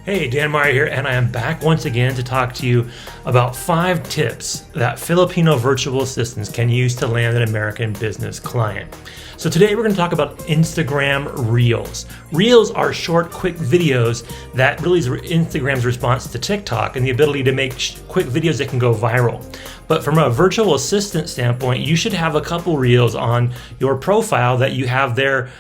Hey, Dan Meyer here, and I am back once again to talk to you about 5 tips that Filipino virtual assistants can use to land an American business client. So today we're going to talk about Instagram Reels. Reels are short, quick videos that really is Instagram's response to TikTok and the ability to make quick videos that can go viral. But from a virtual assistant standpoint, you should have a couple Reels on your profile that you have there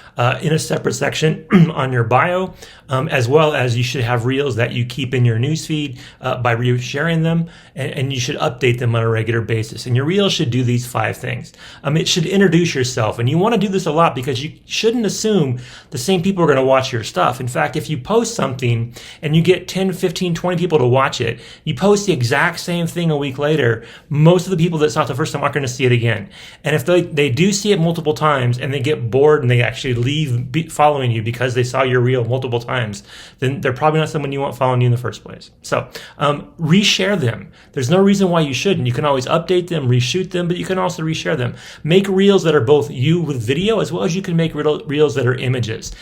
in a separate section on your bio, as well as you should have Reels that you keep in your newsfeed by resharing them, and you should update them on a regular basis. And your Reels should do these 5 things. It should introduce yourself, and you want to do this a lot because you shouldn't assume the same people are going to watch your stuff. In fact, if you post something and you get 10, 15, 20 people to watch it, you post the exact same thing a week later, most of the people that saw it the first time aren't going to see it again. And if they do see it multiple times and they get bored and they actually leave following you because they saw your reel multiple times, then they're probably not someone you want following you in the first place. So reshare them. There's no reason why you shouldn't. You can always update them, reshoot them, but you can also reshare them. Make reels that are both you with video as well as you can make reels that are images.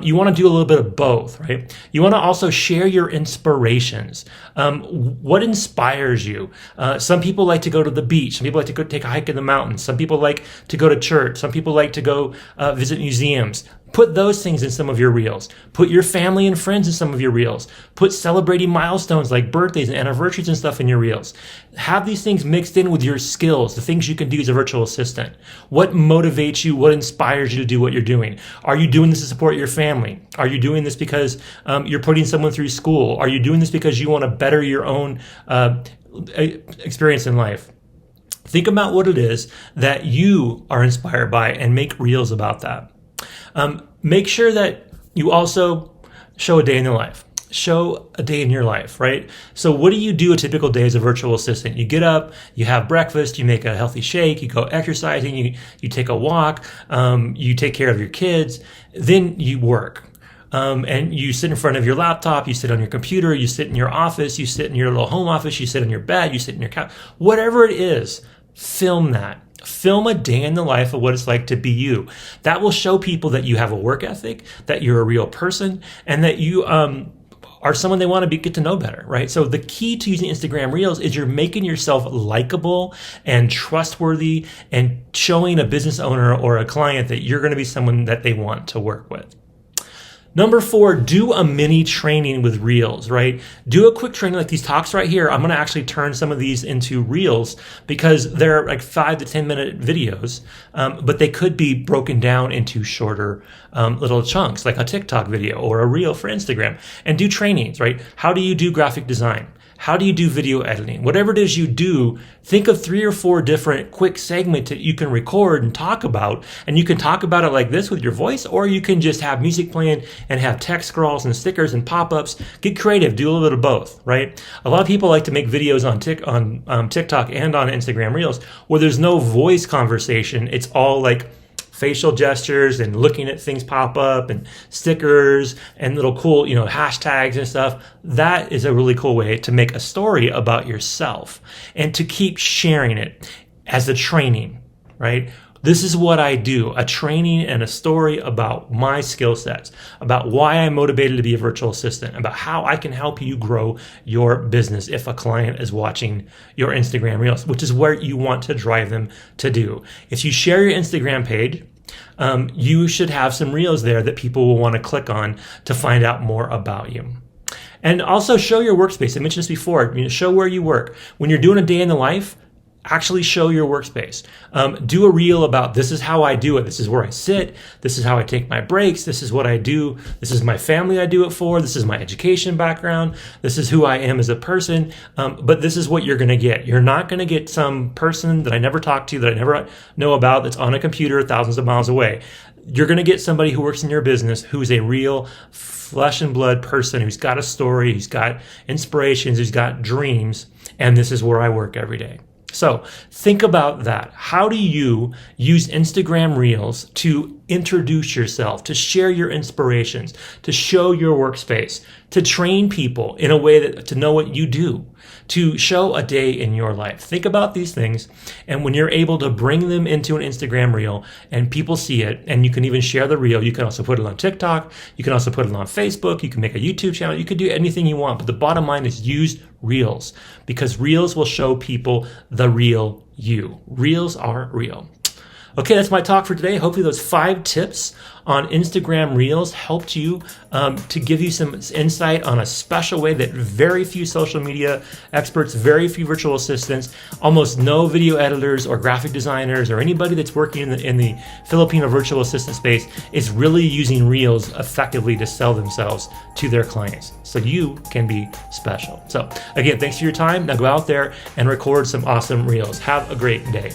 You want to do a little bit of both, right? You want to also share your inspirations. What inspires you? Some people like to go to the beach. Some people like to go take a hike in the mountains. Some people like to go to church. Some people like to go visit museums. Put those things in some of your reels. Put your family and friends in some of your reels. Put celebrating milestones like birthdays and anniversaries and stuff in your reels. Have these things mixed in with your skills, the things you can do as a virtual assistant. What motivates you? What inspires you to do what you're doing? Are you doing this to support your family? Are you doing this because you're putting someone through school? Are you doing this because you want to better your own experience in life? Think about what it is that you are inspired by and make reels about that. Make sure that you also show a day in your life. Show a day in your life, right? So what do you do a typical day as a virtual assistant? You get up, you have breakfast, you make a healthy shake, you go exercising, you take a walk, you take care of your kids, then you work. And you sit in front of your laptop, you sit on your computer, you sit in your office, you sit in your little home office, you sit on your bed, you sit in your couch, whatever it is, film that. Film a day in the life of what it's like to be you. That will show people that you have a work ethic, that you're a real person, and that you are someone they want to get to know better, right? So the key to using Instagram Reels is you're making yourself likable and trustworthy and showing a business owner or a client that you're going to be someone that they want to work with. Number 4, do a mini training with Reels, right? Do a quick training like these talks right here. I'm going to actually turn some of these into Reels because they're like 5 to 10 minute videos, but they could be broken down into shorter little chunks like a TikTok video or a Reel for Instagram, and do trainings, right? How do you do graphic design? How do you do video editing? Whatever it is you do, think of 3 or 4 different quick segments that you can record and talk about. And you can talk about it like this with your voice, or you can just have music playing and have text scrolls and stickers and pop-ups. Get creative, do a little bit of both, right? A lot of people like to make videos on TikTok and on Instagram Reels where there's no voice conversation. It's all like facial gestures and looking at things pop up and stickers and little cool, hashtags and stuff. That is a really cool way to make a story about yourself and to keep sharing it as a training, right? This is what I do, a training and a story about my skill sets, about why I'm motivated to be a virtual assistant, about how I can help you grow your business if a client is watching your Instagram Reels, which is where you want to drive them to do. If you share your Instagram page, you should have some Reels there that people will want to click on to find out more about you. And also show your workspace. I mentioned this before. Show where you work. When you're doing a day in the life, actually show your workspace. Do a reel about this is how I do it. This is where I sit. This is how I take my breaks. This is what I do. This is my family I do it for. This is my education background. This is who I am as a person. But this is what you're going to get. You're not going to get some person that I never talked to, that I never know about, that's on a computer thousands of miles away. You're going to get somebody who works in your business who's a real flesh and blood person, who's got a story, who's got inspirations, who's got dreams, and this is where I work every day. So think about that. How do you use Instagram Reels to introduce yourself, to share your inspirations, to show your workspace, to train people in a way that to know what you do? to show a day in your life. Think about these things, and when you're able to bring them into an Instagram reel and people see it, and you can even share the reel, you can also put it on TikTok, you can also put it on Facebook, you can make a YouTube channel, you can do anything you want, but the bottom line is use reels, because reels will show people the real you. Reels are real. Okay, that's my talk for today. Hopefully those 5 tips on Instagram Reels helped you to give you some insight on a special way that very few social media experts, very few virtual assistants, almost no video editors or graphic designers or anybody that's working in the Filipino virtual assistant space is really using Reels effectively to sell themselves to their clients. So you can be special. So again, thanks for your time. Now go out there and record some awesome Reels. Have a great day.